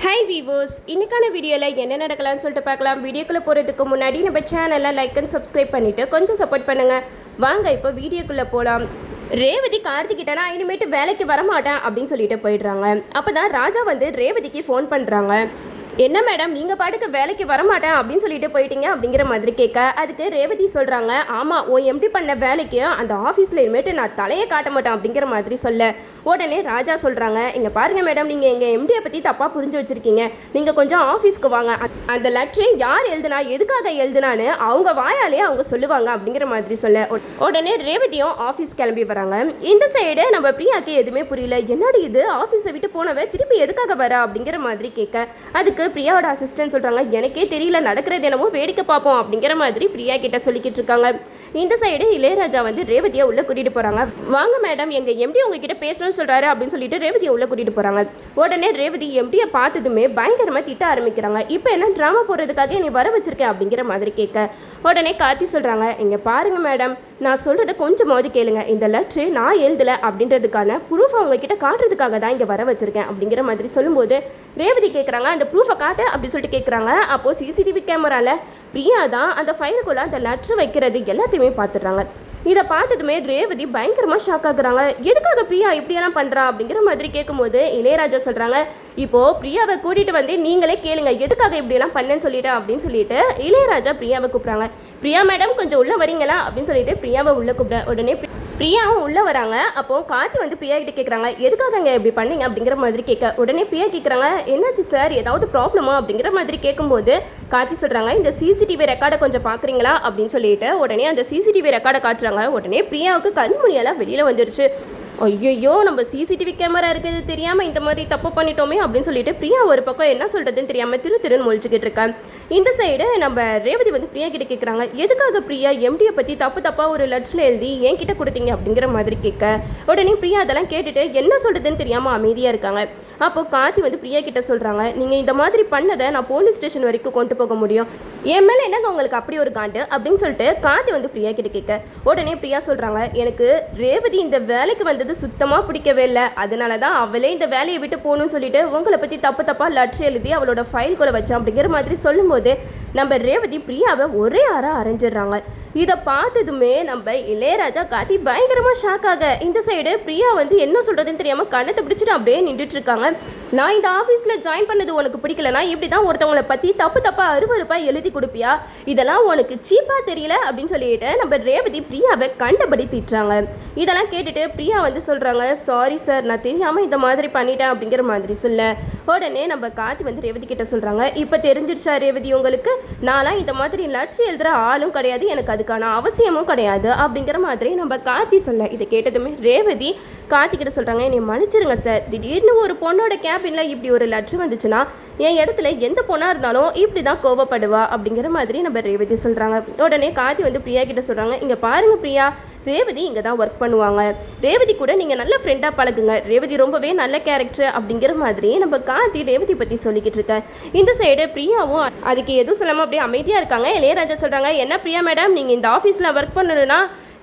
Hi viewers, இன்னைக்கான வீடியோவில் என்ன நடக்கலாம்னு சொல்லிட்டு பார்க்கலாம். வீடியோக்குள்ளே போகிறதுக்கு முன்னாடி நம்ம சேனலை லைக் அண்ட் சப்ஸ்கிரைப் பண்ணிவிட்டு கொஞ்சம் சப்போர்ட் பண்ணுங்கள். வாங்க இப்போ வீடியோக்குள்ளே போகலாம். ரேவதி கார்த்திகிட்ட நான் இனிமேட்டு வேலைக்கு வரமாட்டேன் அப்படின்னு சொல்லிட்டு போயிடுறாங்க. அப்போ தான் ராஜா வந்து ரேவதிக்கு ஃபோன் பண்ணுறாங்க. என்ன மேடம், நீங்கள் பாட்டுக்கு வேலைக்கு வரமாட்டேன் அப்படின்னு சொல்லிட்டு போயிட்டீங்க அப்படிங்கிற மாதிரி கேட்க, அதுக்கு ரேவதி சொல்கிறாங்க, ஆமாம் உன் எம்டி பண்ண வேலைக்கு அந்த ஆஃபீஸில் இனிமேட்டு நான் தலையை காட்ட மாட்டேன் அப்படிங்கிற மாதிரி சொல்ல, உடனே ராஜா சொல்கிறாங்க, இங்கே பாருங்கள் மேடம், நீங்கள் எங்கள் எம்டியை பற்றி தப்பாக புரிஞ்சு வச்சுருக்கீங்க. நீங்கள் கொஞ்சம் ஆஃபீஸ்க்கு வாங்க. அந்த லெட்டரை யார் எழுதுனா, எதுக்காக எழுதுனான்னு அவங்க வாயாலே அவங்க சொல்லுவாங்க அப்படிங்கிற மாதிரி சொல்ல, உடனே ரேவதியும் ஆஃபீஸ் கிளம்பி வராங்க. இந்த சைடு நம்ம பிரியாக்கு எதுவுமே புரியல. என்னடி இது, ஆஃபீஸை விட்டு போனவ திருப்பி எதுக்காக வர அப்படிங்கிற மாதிரி கேட்க, அதுக்கு பிரியாவோட அசிஸ்டன்ட் சொல்கிறாங்க, எனக்கே தெரியல, நடக்கிறது என்னமோ வேடிக்கை பார்ப்போம் அப்படிங்கிற மாதிரி பிரியா கிட்ட சொல்லிக்கிட்டு இருக்காங்க. இந்த சைடு இளையராஜா வந்து ரேவதியை உள்ளே கூட்டிகிட்டு போகிறாங்க. வாங்க மேடம், எங்கள் எம்டி உங்ககிட்ட பேசணும்னு சொல்கிறாரு அப்படின்னு சொல்லிட்டு ரேவதியை உள்ளே கூட்டிகிட்டு போகிறாங்க. உடனே ரேவதி எம்டியை பார்த்ததுமே பயங்கரமாக திட்ட ஆரம்பிக்கிறாங்க. இப்போ என்ன ட்ராமா போடுறதுக்காக என்னை வர வச்சிருக்கேன் அப்படிங்கிற மாதிரி கேட்க, உடனே கார்த்தி சொல்கிறாங்க, இங்கே பாருங்கள் மேடம், நான் சொல்கிறத கொஞ்சமாவது கேளுங்க. இந்த லெட்ரு நான் எழுதலை அப்படின்றதுக்கான ப்ரூஃபை உங்ககிட்ட காட்டுறதுக்காக தான் இங்கே வர வச்சிருக்கேன் அப்படிங்கிற மாதிரி சொல்லும்போது ரேவதி கேட்குறாங்க, அந்த ப்ரூஃபை காட்டு அப்படின்னு சொல்லிட்டு கேட்குறாங்க. அப்போது சிசிடிவி கேமராவில் பிரியா தான் அந்த ஃபைலுக்குள்ளே அந்த லெட்ரு வைக்கிறது எல்லாத்தையுமே பார்த்துடுறாங்க. இதை பார்த்ததுமே ரேவதி பயங்கரமாக ஷாக் ஆகுறாங்க. எதுக்காக பிரியா இப்படியெல்லாம் பண்ணுறா அப்படிங்கிற மாதிரி கேட்கும்போது இளையராஜா சொல்கிறாங்க, இப்போது பிரியாவை கூட்டிகிட்டு வந்து நீங்களே கேளுங்க, எதுக்காக இப்படியெல்லாம் பண்ணேன்னு சொல்லிட்டு அப்படின்னு சொல்லிட்டு இளையராஜா பிரியாவை கூப்பிட்றாங்க. பிரியா மேடம் கொஞ்சம் உள்ளே வரீங்களா அப்படின்னு சொல்லிட்டு பிரியாவை உள்ளே கூப்பிட, உடனே பிரியாவும் உள்ளே வராங்க. அப்போது கார்த்தி வந்து பிரியா கிட்ட கேட்குறாங்க, எதுக்காக அங்கே இப்படி பண்ணீங்க அப்படிங்கிற மாதிரி கேட்க, உடனே பிரியா கேட்குறாங்க, என்னாச்சு சார், ஏதாவது ப்ராப்ளமா அப்படிங்கிற மாதிரி கேட்கும்போது கார்த்தி சொல்கிறாங்க, இந்த சிசிடிவி ரெக்கார்டை கொஞ்சம் பார்க்குறீங்களா அப்படின்னு சொல்லிட்டு உடனே அந்த சிசிடிவி ரெக்கார்டை காட்டுறாங்க. உடனே பிரியாவுக்கு கண்மணியெல்லாம் வெளியில் வந்துருச்சு. ஐயோ, நம்ம சிசிடிவி கேமரா இருக்குது தெரியாமல் இந்த மாதிரி தப்பு பண்ணிட்டோமே அப்படின்னு சொல்லிட்டு பிரியா ஒரு பக்கம் என்ன சொல்கிறதுன்னு தெரியாமல் திருன்னு முழிச்சுக்கிட்டு இருக்கேன். இந்த சைடு நம்ம ரேவதி வந்து பிரியா கிட்ட கேட்குறாங்க, எதுக்காக பிரியா எம்டியை பற்றி தப்பாக ஒரு லெட்டரில் எழுதி என்கிட்ட கொடுத்தீங்க அப்படிங்கிற மாதிரி கேட்க, உடனே பிரியா அதெல்லாம் கேட்டுட்டு என்ன சொல்கிறதுன்னு தெரியாமல் அமைதியாக இருக்காங்க. அப்போது கார்த்தி வந்து பிரியா கிட்ட சொல்கிறாங்க, நீங்கள் இந்த மாதிரி பண்ணதை நான் போலீஸ் ஸ்டேஷன் வரைக்கும் கொண்டு போக முடியும், என் மேலே என்னங்க உங்களுக்கு அப்படி ஒரு காண்டு அப்படின்னு சொல்லிட்டு கார்த்தி வந்து பிரியா கிட்ட கேட்க, உடனே பிரியா சொல்கிறாங்க, எனக்கு ரேவதி இந்த வேலைக்கு வந்தது சுத்தமாக பிடிக்கவே இல்லை, அதனால தான் அவளே இந்த வேலையை விட்டு போகணும்னு சொல்லிட்டு உங்களை பற்றி தப்பாக லெட்டர் எழுதி அவளோட ஃபைல்குள்ளே வச்சான் அப்படிங்கிற மாதிரி சொல்லும்போது நம்ம ரேவதி பிரியாவை ஒரே அரைஞ்சிடுறாங்க. இதை பார்த்ததுமே நம்ம இளையராஜா கார்த்தி பயங்கரமாக ஷாக் ஆக, இந்த சைடு பிரியா வந்து என்ன சொல்கிறதுன்னு தெரியாமல் கண்ணத்தை பிடிச்சிட்டு அப்படியே நின்றுட்டு இருக்காங்க. நான் இந்த ஆஃபீஸில் ஜாயின் பண்ணது உனக்கு பிடிக்கலனா இப்படி தான் ஒருத்தவங்களை பற்றி தப்பாக அருவருப்பாக எழுதி கொடுப்பியா, இதெல்லாம் உனக்கு சீப்பாக தெரியல அப்படின்னு சொல்லிட்டு நம்ம ரேவதி பிரியாவை கண்டபடி திட்டுறாங்க. இதெல்லாம் கேட்டுட்டு பிரியா வந்து சொல்கிறாங்க, சாரி சார், நான் தெரியாமல் இந்த மாதிரி பண்ணிட்டேன் அப்படிங்கிற மாதிரி சொல்ல, உடனே நம்ம கார்த்தி வந்து ரேவதி கிட்ட சொல்கிறாங்க, இப்போ தெரிஞ்சிடுச்சா ரேவதி உங்களுக்கு, நான்லாம் இந்த மாதிரி லட்சம் எழுதுகிற ஆளும் கிடையாது, எனக்கு அதுக்கான அவசியமும் கிடையாது அப்படிங்கிற மாதிரி நம்ம கார்த்தி சொல்ல, இதை கேட்டதுமே ரேவதி கார்த்தி கிட்ட சொல்கிறாங்க, என்னை மன்னிச்சிருங்க சார், திடீர்னு ஒரு பொண்ணோட கேபினில் இப்படி ஒரு லெட்டர் வந்துச்சுன்னா என் இடத்துல எந்த பொண்ணாக இருந்தாலும் இப்படி தான் கோவப்படுவா அப்படிங்கிற மாதிரி நம்ம ரேவதி சொல்கிறாங்க. உடனே கார்த்தி வந்து பிரியா கிட்ட சொல்கிறாங்க, இங்கே பாருங்கள் பிரியா, ரேவதி இங்கே தான் ஒர்க் பண்ணுவாங்க, ரேவதி கூட நீங்கள் நல்ல ஃப்ரெண்டாக பழகுங்க, ரேவதி ரொம்பவே நல்ல கேரக்டர் அப்படிங்கிற மாதிரி நம்ம கார்த்தி ரேவதி பற்றி சொல்லிக்கிட்டு இருக்கேன். இந்த சைடு பிரியாவும் அதுக்கு எதுவும் சொல்லாமல் அப்படியே அமைதியாக இருக்காங்க. இளையராஜா சொல்கிறாங்க, என்ன பிரியா மேடம், நீங்கள் இந்த ஆஃபீஸில் ஒர்க் பண்ணணுன்னா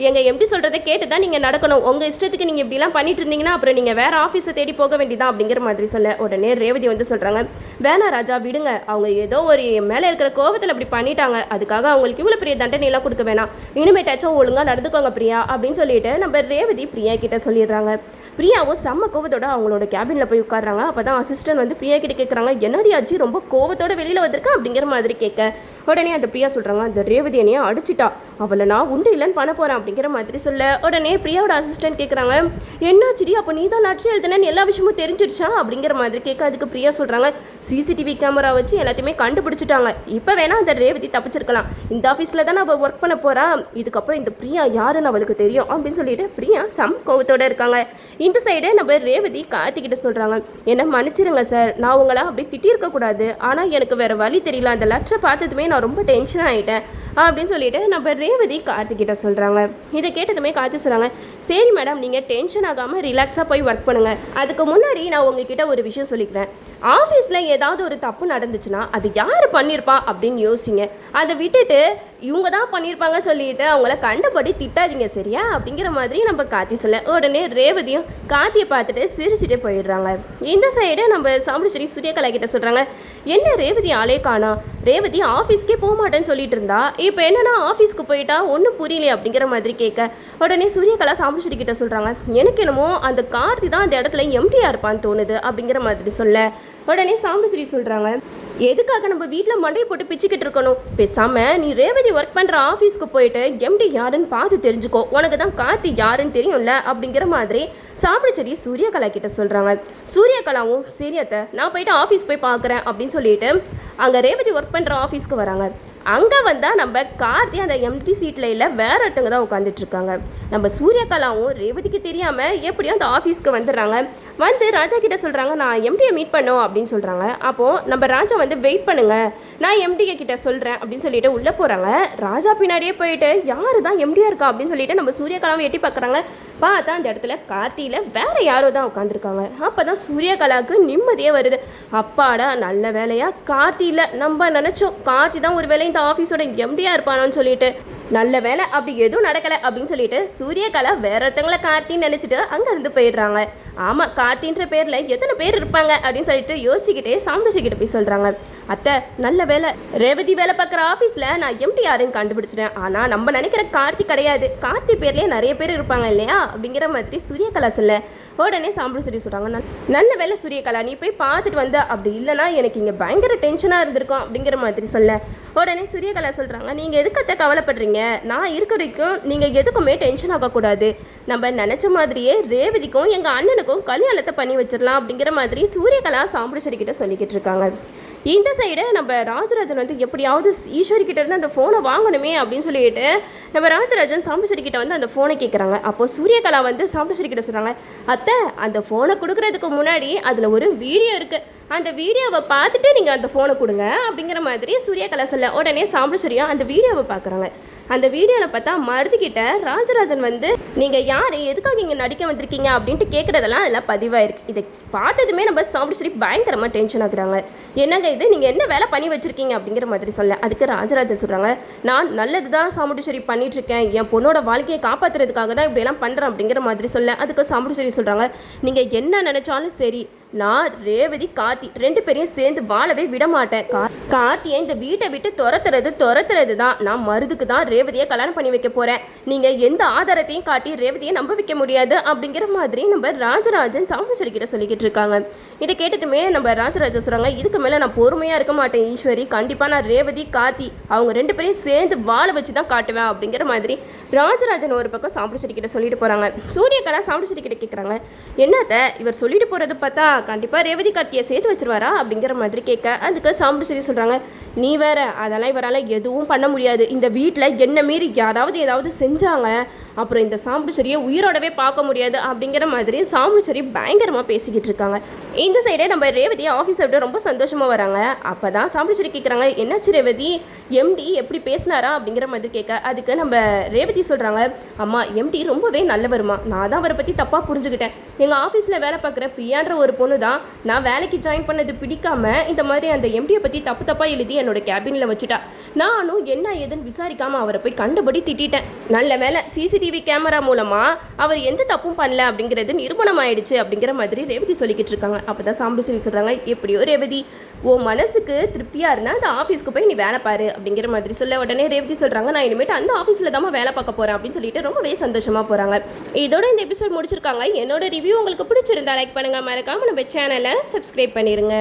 எங்கள் எப்படி சொல்கிறத கேட்டு தான் நீங்கள் நடக்கணும், உங்கள் இஷ்டத்துக்கு நீங்கள் இப்படிலாம் பண்ணிட்டு இருந்தீங்கன்னா அப்புறம் நீங்கள் வேறு ஆஃபீஸை தேடி போக வேண்டியதான் அப்படிங்கிற மாதிரி சொல்ல, உடனே ரேவதி வந்து சொல்கிறாங்க, வேணா ராஜா விடுங்க, அவங்க ஏதோ ஒரு மேலே இருக்கிற கோபத்தில் அப்படி பண்ணிட்டாங்க, அதுக்காக அவங்களுக்கு இவ்வளோ பெரிய தண்டனையெல்லாம் கொடுக்க வேணாம், இனிமேட்டாச்சும் ஒழுங்காக நடந்துக்கோங்க பிரியா அப்படின்னு சொல்லிட்டு நம்ம ரேவதி பிரியா கிட்ட சொல்லிடுறாங்க. பிரியாவும் செம்ம கோவத்தோட அவங்களோட கேபினில் போய் உட்காடுறாங்க. அப்போ தான் அசிஸ்டன்ட் வந்து பிரியா கிட்ட கேட்குறாங்க, என்னடி ஆச்சு, ரொம்ப கோவத்தோட வெளியில் வந்திருக்கா அப்படிங்கிற மாதிரி கேட்க, உடனே அந்த பிரியா சொல்கிறாங்க, அந்த ரேவதி என்னையை அடிச்சிட்டா, அவளை நான் உண்டு இல்லைன்னு பண்ண போகிறேன் அப்படிங்கிற மாதிரி சொல்ல, உடனே பிரியாவோட அசிஸ்டன்ட் கேட்குறாங்க, என்னாச்சுடி, அப்போ நீ தான் லட்சம் எழுதுனேன்னு எல்லா விஷயமும் தெரிஞ்சிடுச்சா அப்படிங்கிற மாதிரி கேட்க, அதுக்கு பிரியா சொல்கிறாங்க, சிசிடிவி கேமரா வச்சு எல்லாத்தையுமே கண்டுபிடிச்சிட்டாங்க, இப்போ வேணா அந்த ரேவதி தப்பிச்சிருக்கலாம், இந்த ஆஃபீஸில் தானே அவள் ஒர்க் பண்ண போகிறா, இதுக்கப்புறம் இந்த பிரியா யாருன்னு அவளுக்கு தெரியும் அப்படின்னு சொல்லிட்டு பிரியா செம்ம கோவத்தோடு இருக்காங்க. இந்த சைடு நம்ம ரேவதி கார்த்திகிட்ட சொல்கிறாங்க, என்ன மன்னிச்சிருங்க சார், நான் உங்களை அப்படி திட்டியிருக்கக்கூடாது, ஆனால் எனக்கு வேறு வழி தெரியல, அந்த லெட்டரை பார்த்ததுமே நான் ரொம்ப டென்ஷன் ஆகிட்டேன், அப்படின்னு சொல்லிட்டு நம்ம ரேவதி கார்த்திகிட்ட சொல்கிறாங்க. இதை கேட்டதுமே கார்த்தி சொல்கிறாங்க, சரி மேடம், நீங்கள் டென்ஷன் ஆகாமல் ரிலாக்ஸாக போய் ஒர்க் பண்ணுங்கள். அதுக்கு முன்னாடி நான் உங்ககிட்ட ஒரு விஷயம் சொல்லிக்கிறேன். ஆஃபீஸில் ஏதாவது ஒரு தப்பு நடந்துச்சுன்னா அது யார் பண்ணியிருப்பா அப்படின்னு யோசிங்க. அதை விட்டுட்டு இவங்க தான் பண்ணியிருப்பாங்க சொல்லிட்டு அவங்கள கண்டபடி திட்டாதீங்க, சரியா அப்படிங்கிற மாதிரி நம்ம கார்த்தி சொல்ல உடனே ரேவதியும் கார்த்தியை பார்த்துட்டு சிரிச்சுட்டே போயிடுறாங்க. இந்த சைடு நம்ம சாமுண்டீஸ்வரி சூரியகலா கிட்ட சொல்கிறாங்க, என்ன ரேவதி ஆளே காணோம், ரேவதி ஆஃபீஸ்க்கே போக மாட்டேன்னு சொல்லிட்டு இருந்தா, இப்போ என்னன்னா ஆஃபீஸ்க்கு போயிட்டா ஒன்றும் புரியலையே அப்படிங்கிற மாதிரி கேட்க உடனே சூரியகலா சாமுண்டீஸ்வரி கிட்ட சொல்கிறாங்க, எனக்கு என்னமோ அந்த கார்த்தி தான் அந்த இடத்துல எம்டியாக இருப்பான்னு தோணுது அப்படிங்கிற மாதிரி சொல்ல உடனே சாமுண்டீஸ்வரி சொல்கிறாங்க, எதுக்காக நம்ம வீட்டில் மண்டையை போட்டு பிச்சுக்கிட்டு இருக்கணும், பேசாமல் நீ ரேவதி ஒர்க் பண்ணுற ஆஃபீஸ்க்கு போயிட்டு எம்டி யாருன்னு பார்த்து தெரிஞ்சுக்கோ, உனக்கு தான் கார்த்தி யாருன்னு தெரியும்ல அப்படிங்கிற மாதிரி சாமுண்டீஸ்வரி சூரியகலா கிட்ட சொல்கிறாங்க. சூரியகலாவும் சரியத்தை நான் போயிட்டு ஆஃபீஸ் போய் பார்க்குறேன் அப்படின்னு சொல்லிட்டு அங்கே ரேவதி ஒர்க் பண்ணுற ஆஃபீஸ்க்கு வராங்க. அங்கே வந்தால் நம்ம கார்த்தி அந்த எம்டி சீட்டில் இல்லை வேற ஒருத்தவங்க தான் உட்காந்துட்ருக்காங்க. நம்ம சூரியகலாவும் ரேவதிக்கு தெரியாமல் எப்படியும் அந்த ஆஃபீஸ்க்கு வந்துடுறாங்க. வந்து ராஜா கிட்ட சொல்கிறாங்க, நான் எம்டியை மீட் பண்ணோம் அப்படின்னு சொல்கிறாங்க. அப்போது நம்ம ராஜா வந்து வெயிட் பண்ணுங்க, நான் எம்டிஏ கிட்ட சொல்கிறேன் அப்படின்னு சொல்லிட்டு உள்ளே போகிறாங்க. ராஜா பின்னாடியே போயிட்டு யார் தான் எம்டியாக இருக்கா அப்படின்னு சொல்லிட்டு நம்ம சூரியகலாவை எட்டி பார்க்குறாங்க. பார்த்தா அந்த இடத்துல கார்த்தியில் வேற யாரோ தான் உட்காந்துருக்காங்க. அப்போ தான் சூரியகலாவுக்கு நிம்மதியே வருது. அப்பாடா, நல்ல வேலையாக கார்த்தி இல்லை, நம்ம நினச்சோம் கார்த்தி தான் ஒரு வேலை இந்த ஆஃபீஸோட எம்டியாக இருப்பானோன்னு சொல்லிட்டு, நல்ல வேலை அப்படி எதுவும் நடக்கலை அப்படின்னு சொல்லிட்டு சூரியகலா வேற ஒருத்தவங்களை கார்த்தின்னு நினச்சிட்டு அங்கேருந்து போயிடுறாங்க. ஆமாம், கார்த்தின்ற பேரில் எத்தனை பேர் இருப்பாங்க அப்படின்னு சொல்லிட்டு யோசிச்சுக்கிட்டே சாமுண்டீஸ்வரி போய் சொல்கிறாங்க, அத்தை நல்ல வேலை, ரேவதி வேலை பார்க்குற ஆஃபீஸில் நான் எம்டி யாருன்னு கண்டுபிடிச்சிட்டேன். ஆனால் நம்ம நினைக்கிற கார்த்தி கிடையாது, கார்த்தி பேர்லேயே நிறைய பேர் இருப்பாங்க இல்லையா அப்படிங்கிற மாதிரி சூரியகலா சொல்ல உடனே சாமுண்டீஸ்வரி சொல்கிறாங்க, நல்ல வேலை சூரியகலா, நீ போய் பார்த்துட்டு வந்த, அப்படி இல்லைனா எனக்கு இங்கே பயங்கர டென்ஷனாக இருந்திருக்கும் அப்படிங்கிற மாதிரி சொல்ல உடனே சூரியகலா சொல்கிறாங்க, நீங்கள் எதுக்கத்தை கவலைப்படுறீங்க, நான் இருக்கிற வரைக்கும் நீங்கள் எதுக்குமே டென்ஷன் ஆகக்கூடாது, நம்ம நினச்ச மாதிரியே ரேவதிக்கும் எங்கள் அண்ணனுக்கும் கல்யாணத்தை பண்ணி வச்சிடலாம் அப்படிங்கிற மாதிரி சூரியகலா சாமுண்டீஸ்வரி கிட்ட சொல்லிக்கிட்டு இருக்காங்க. இந்த சைடு நம்ம ராஜராஜன் வந்து எப்படியாவது ஈஸ்வரி கிட்ட இருந்து அந்த ஃபோனை வாங்கணுமே அப்படின்னு சொல்லிட்டு நம்ம ராஜராஜன் சாமுண்டீஸ்வரி கிட்ட வந்து அந்த ஃபோனை கேட்குறாங்க. அப்போது சூரியகலா வந்து சாமுண்டீஸ்வரி கிட்ட சொல்கிறாங்க, அத்தை அந்த ஃபோனை கொடுக்குறதுக்கு முன்னாடி அதில் ஒரு வீடியோ இருக்குது, அந்த வீடியோவை பார்த்துட்டு நீங்கள் அந்த ஃபோனை கொடுங்க அப்படிங்கிற மாதிரி சூரியகலா சொல்ல உடனே சாமுண்டீஸ்வரியும் அந்த வீடியோவை பார்க்குறாங்க. அந்த வீடியோவில் பார்த்தா மருதுகிட்ட ராஜராஜன் வந்து நீங்கள் யார், எதுக்காக இங்கே நடிக்க வந்திருக்கீங்க அப்படின்ட்டு கேட்குறதெல்லாம் எல்லாம் பதிவாயிருக்கு. இதை பார்த்ததுமே நம்ம சாமுண்டீஸ்வரி பயங்கரமாக டென்ஷன் ஆகுறாங்க. என்னங்க இது, நீங்கள் என்ன வேலை பண்ணி வச்சுருக்கீங்க அப்படிங்கிற மாதிரி சொல்ல அதுக்கு ராஜராஜன் சொல்கிறாங்க, நான் நல்லது தான் சாமுண்டீஸ்வரி பண்ணிகிட்ருக்கேன், என் பொண்ணோட வாழ்க்கையை காப்பாற்றுறதுக்காக தான் இப்படியெல்லாம் பண்ணுறேன் அப்படிங்கிற மாதிரி சொல்ல அதுக்கு சாமுண்டீஸ்வரி சொல்கிறாங்க, நீங்கள் என்ன நினச்சாலும் சரி, நான் ரேவதி கார்த்தி ரெண்டு பேரையும் சேர்ந்து வாழவே விட மாட்டேன். கார்த்தியை இந்த வீட்டை விட்டு துரத்துறது தான், நான் மருதுக்கு தான் ரேவதியை கல்யாணம் பண்ணி வைக்க போகிறேன், நீங்கள் எந்த ஆதாரத்தையும் காட்டி ரேவதியை நம்ப வைக்க முடியாது அப்படிங்கிற மாதிரி நம்ம ராஜராஜன் சாமுண்டீஸ்வரி கிட்ட சொல்லிக்கிட்டு இருக்காங்க. இதை கேட்டதுமே நம்ம ராஜராஜன் சொல்கிறாங்க, இதுக்கு மேலே நான் பொறுமையாக இருக்க மாட்டேன் ஈஸ்வரி, கண்டிப்பாக நான் ரேவதி கார்த்தி அவங்க ரெண்டு பேரையும் சேர்ந்து வாழ வச்சு தான் காட்டுவேன் அப்படிங்கிற மாதிரி ராஜராஜன் ஒரு பக்கம் சாமுண்டீஸ்வரி கிட்ட சொல்லிட்டு போகிறாங்க. சூரியகலா சாமுண்டீஸ்வரி கிட்ட கேட்குறாங்க, என்னத்த இவர் சொல்லிட்டு போகிறது பார்த்தா கண்டிப்பாக ரேவதி கார்த்தியை சேர்த்து வச்சிருவாரா அப்படிங்கிற மாதிரி கேட்க அதுக்கு சாமுண்டீஸ்வரி சொல்கிறாங்க, நீ வேற, அதெல்லாம் இவரால் எதுவும் பண்ண முடியாது, இந்த வீட்டில் என்ன மீறி யாராவது ஏதாவது செஞ்சாங்க அப்புறம் இந்த சாமுண்டீஸ்வரியை உயிரோடவே பார்க்க முடியாது அப்படிங்கிற மாதிரி சாமுண்டீஸ்வரி பயங்கரமாக பேசிக்கிட்டு இருக்காங்க. இந்த சைடே நம்ம ரேவதி ஆஃபீஸை விட்டு ரொம்ப சந்தோஷமாக வராங்க. அப்போ தான் சாமுண்டீஸ்வரி கேட்குறாங்க, என்னாச்சு ரேவதி, எம்டி எப்படி பேசினாரா அப்படிங்கிற மாதிரி கேட்க அதுக்கு நம்ம ரேவதி சொல்கிறாங்க, அம்மா எம்டி ரொம்பவே நல்லவருமா, நான் தான் அவரை பற்றி தப்பாக புரிஞ்சுக்கிட்டேன், எங்கள் ஆஃபீஸில் வேலை பார்க்குற பிரியான்ற ஒரு பொண்ணு தான் நான் வேலைக்கு ஜாயின் பண்ணது பிடிக்காம இந்த மாதிரி அந்த எம்டியை பற்றி தப்பாக எழுதி என்னோட கேபினில் வச்சுட்டா, நானும் என்ன ஏதுன்னு விசாரிக்காமல் அவரை போய் கண்டபடி திட்டேன், நல்ல வேலை சிசிடிவி கேமரா மூலமாக அவர் எந்த தப்பும் பண்ணல அப்படிங்கிறது நிரூபணம் ஆயிடுச்சு அப்படிங்கிற மாதிரி ரேவதி சொல்லிக்கிட்டு இருக்காங்க. அப்போ தான் சாமுண்டீஸ்வரி சொல்கிறாங்க, எப்படியோ ரேவதி உன் மனசுக்கு திருப்தியாக இருந்தால் அந்த ஆஃபீஸ்க்கு போய் நீ வேலை பாரு அப்படிங்கிற மாதிரி சொல்ல உடனே ரேவதி சொல்கிறாங்க, நான் இனிமேட்டு அந்த ஆஃபீஸில் தான் வேலை பார்க்க போகிறேன் அப்படின்னு சொல்லிட்டு ரொம்பவே சந்தோஷமாக போகிறாங்க. இதோட இந்த எபிசோட் முடிச்சிருக்காங்க. என்னோட ரிவ்யூ உங்களுக்கு பிடிச்சிருந்தா லைக் பண்ணுங்கள், மறக்காமல் நம்ம சேனலை சப்ஸ்கிரைப் பண்ணிடுங்க.